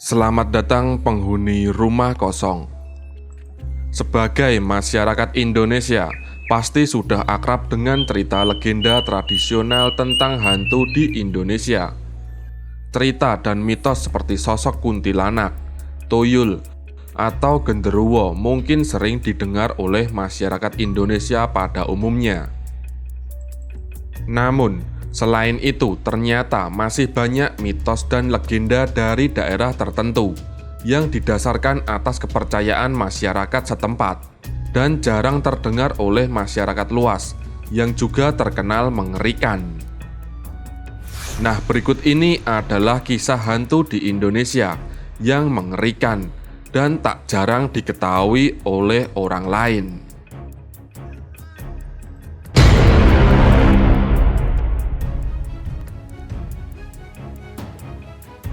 Selamat datang penghuni rumah kosong. Sebagai masyarakat Indonesia, pasti sudah akrab dengan cerita legenda tradisional tentang hantu di Indonesia. Cerita dan mitos seperti sosok kuntilanak, tuyul, atau genderuwo mungkin sering didengar oleh masyarakat Indonesia pada umumnya. Namun, selain itu, ternyata masih banyak mitos dan legenda dari daerah tertentu yang didasarkan atas kepercayaan masyarakat setempat dan jarang terdengar oleh masyarakat luas yang juga terkenal mengerikan. Nah, berikut ini adalah kisah hantu di Indonesia yang mengerikan dan tak jarang diketahui oleh orang lain.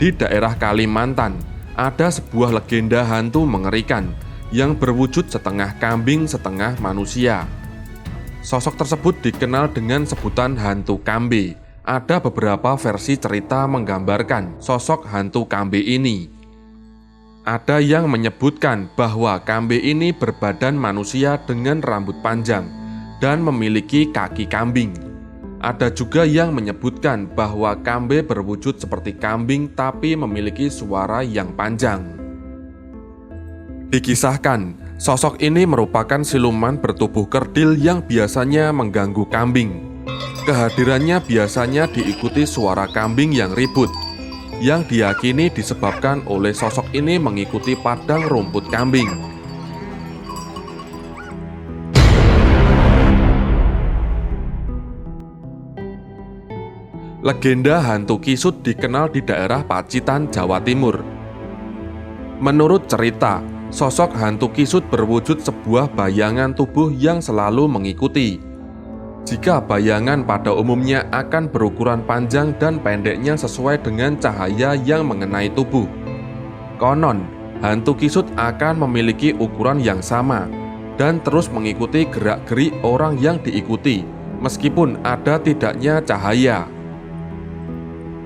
Di daerah Kalimantan, ada sebuah legenda hantu mengerikan yang berwujud setengah kambing setengah manusia. Sosok tersebut dikenal dengan sebutan hantu kambe. Ada beberapa versi cerita menggambarkan sosok hantu kambe ini. Ada yang menyebutkan bahwa kambe ini berbadan manusia dengan rambut panjang dan memiliki kaki kambing. Ada juga yang menyebutkan bahwa kambe berwujud seperti kambing tapi memiliki suara yang panjang. Dikisahkan, sosok ini merupakan siluman bertubuh kerdil yang biasanya mengganggu kambing. Kehadirannya biasanya diikuti suara kambing yang ribut, yang diyakini disebabkan oleh sosok ini mengikuti padang rumput kambing. Legenda hantu kisut dikenal di daerah Pacitan, Jawa Timur. Menurut cerita, sosok hantu kisut berwujud sebuah bayangan tubuh yang selalu mengikuti. Jika bayangan pada umumnya akan berukuran panjang dan pendeknya sesuai dengan cahaya yang mengenai tubuh. Konon, hantu kisut akan memiliki ukuran yang sama dan terus mengikuti gerak-gerik orang yang diikuti, meskipun ada tidaknya cahaya.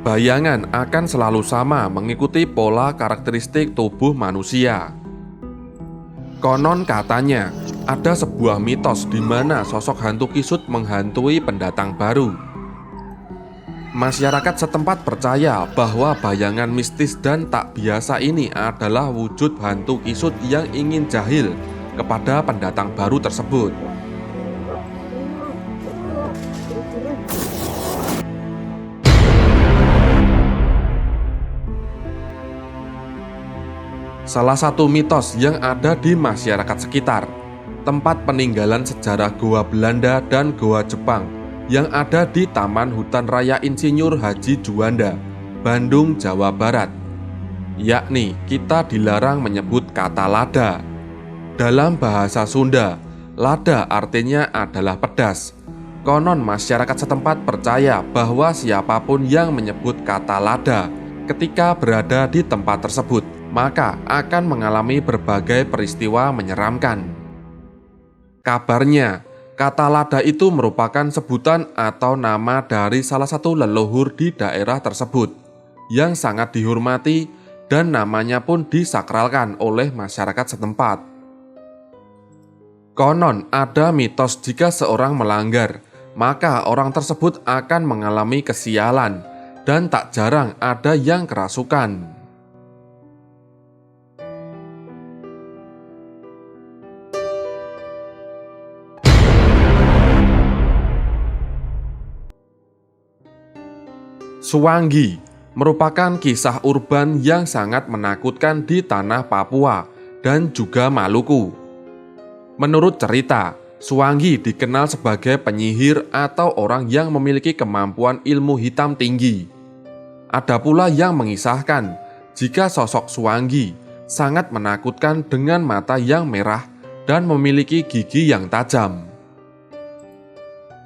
Bayangan akan selalu sama mengikuti pola karakteristik tubuh manusia. Konon katanya, ada sebuah mitos di mana sosok hantu kisut menghantui pendatang baru. Masyarakat setempat percaya bahwa bayangan mistis dan tak biasa ini adalah wujud hantu kisut yang ingin jahil kepada pendatang baru tersebut. Salah satu mitos yang ada di masyarakat sekitar, tempat peninggalan sejarah Goa Belanda dan Goa Jepang yang ada di Taman Hutan Raya Insinyur Haji Juanda, Bandung, Jawa Barat. Yakni kita dilarang menyebut kata lada. Dalam bahasa Sunda, lada artinya adalah pedas. Konon masyarakat setempat percaya bahwa siapapun yang menyebut kata lada ketika berada di tempat tersebut, maka akan mengalami berbagai peristiwa menyeramkan. Kabarnya, kata lada itu merupakan sebutan atau nama dari salah satu leluhur di daerah tersebut yang sangat dihormati dan namanya pun disakralkan oleh masyarakat setempat. Konon ada mitos jika seorang melanggar, maka orang tersebut akan mengalami kesialan dan tak jarang ada yang kerasukan. Suwangi merupakan kisah urban yang sangat menakutkan di tanah Papua dan juga Maluku. Menurut cerita, Suwangi dikenal sebagai penyihir atau orang yang memiliki kemampuan ilmu hitam tinggi. Ada pula yang mengisahkan jika sosok Suwangi sangat menakutkan dengan mata yang merah dan memiliki gigi yang tajam.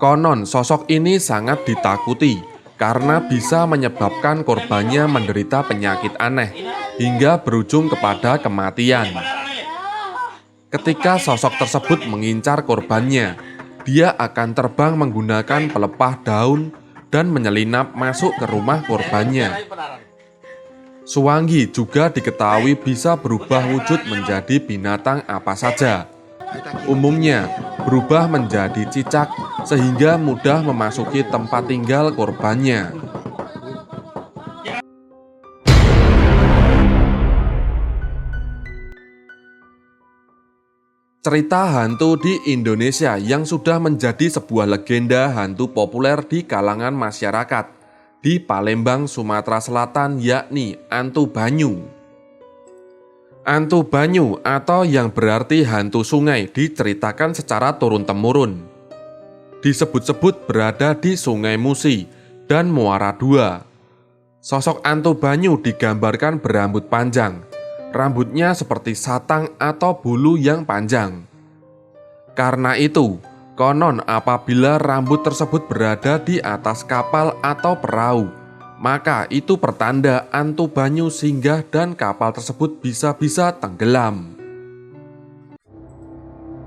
Konon sosok ini sangat ditakuti karena bisa menyebabkan korbannya menderita penyakit aneh hingga berujung kepada kematian. Ketika sosok tersebut mengincar korbannya, dia akan terbang menggunakan pelepah daun dan menyelinap masuk ke rumah korbannya. Suwangi juga diketahui bisa berubah wujud menjadi binatang apa saja. Umumnya berubah menjadi cicak sehingga mudah memasuki tempat tinggal korbannya. Cerita hantu di Indonesia yang sudah menjadi sebuah legenda hantu populer di kalangan masyarakat di Palembang, Sumatera Selatan, yakni Antu Banyu. Antu Banyu atau yang berarti hantu sungai diceritakan secara turun-temurun. Disebut-sebut berada di Sungai Musi dan Muara II. Sosok Antu Banyu digambarkan berambut panjang, rambutnya seperti satang atau bulu yang panjang. Karena itu, konon apabila rambut tersebut berada di atas kapal atau perahu, maka itu pertanda Antu Banyu singgah dan kapal tersebut bisa-bisa tenggelam.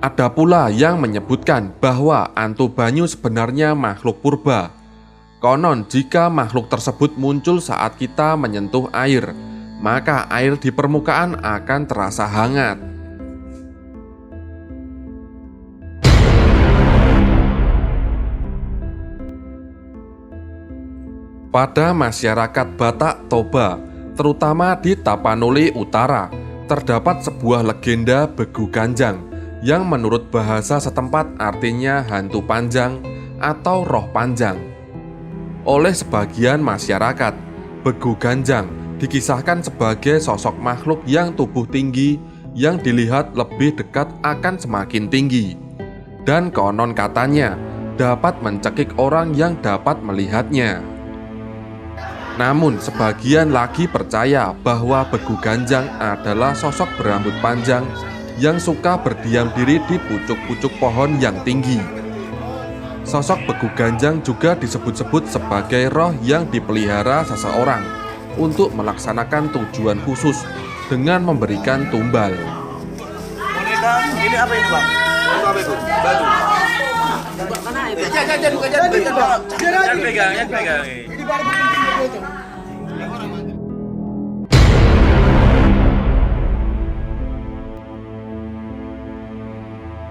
Ada pula yang menyebutkan bahwa Antu Banyu sebenarnya makhluk purba. Konon jika makhluk tersebut muncul saat kita menyentuh air, maka air di permukaan akan terasa hangat. Pada masyarakat Batak Toba, terutama di Tapanuli Utara, terdapat sebuah legenda Begu Ganjang yang menurut bahasa setempat artinya hantu panjang atau roh panjang. Oleh sebagian masyarakat, Begu Ganjang dikisahkan sebagai sosok makhluk yang tubuh tinggi yang dilihat lebih dekat akan semakin tinggi, dan konon katanya dapat mencekik orang yang dapat melihatnya. Namun sebagian lagi percaya bahwa Begu Ganjang adalah sosok berambut panjang yang suka berdiam diri di pucuk-pucuk pohon yang tinggi. Sosok Begu Ganjang juga disebut-sebut sebagai roh yang dipelihara seseorang untuk melaksanakan tujuan khusus dengan memberikan tumbal. Ini apa ini, Bang? Apa itu? Batu. Jangan pegang.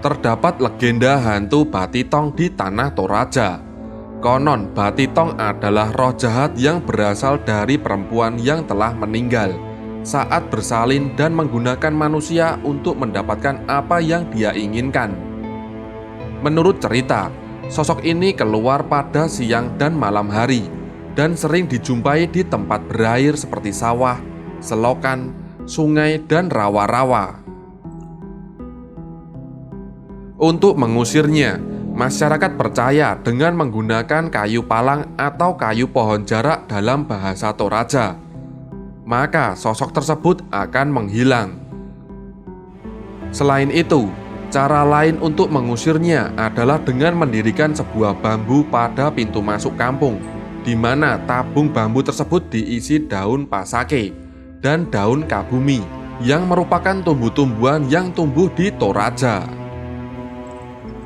Terdapat legenda hantu Batitong di Tanah Toraja. Konon Batitong adalah roh jahat yang berasal dari perempuan yang telah meninggal saat bersalin dan menggunakan manusia untuk mendapatkan apa yang dia inginkan. Menurut cerita, sosok ini keluar pada siang dan malam hari dan sering dijumpai di tempat berair seperti sawah, selokan, sungai, dan rawa-rawa. Untuk mengusirnya, masyarakat percaya dengan menggunakan kayu palang atau kayu pohon jarak dalam bahasa Toraja. Maka sosok tersebut akan menghilang. Selain itu, cara lain untuk mengusirnya adalah dengan mendirikan sebuah bambu pada pintu masuk kampung, di mana tabung bambu tersebut diisi daun pasake dan daun kabumi yang merupakan tumbuh-tumbuhan yang tumbuh di Toraja.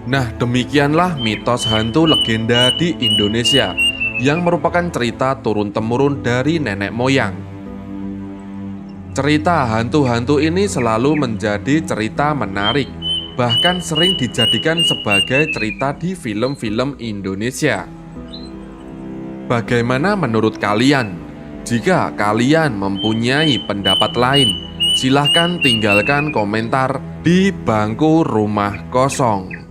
Nah, demikianlah mitos hantu legenda di Indonesia yang merupakan cerita turun-temurun dari nenek moyang. Cerita hantu-hantu ini selalu menjadi cerita menarik, bahkan sering dijadikan sebagai cerita di film-film Indonesia. Bagaimana menurut kalian? Jika kalian mempunyai pendapat lain, silahkan tinggalkan komentar di bangku rumah kosong.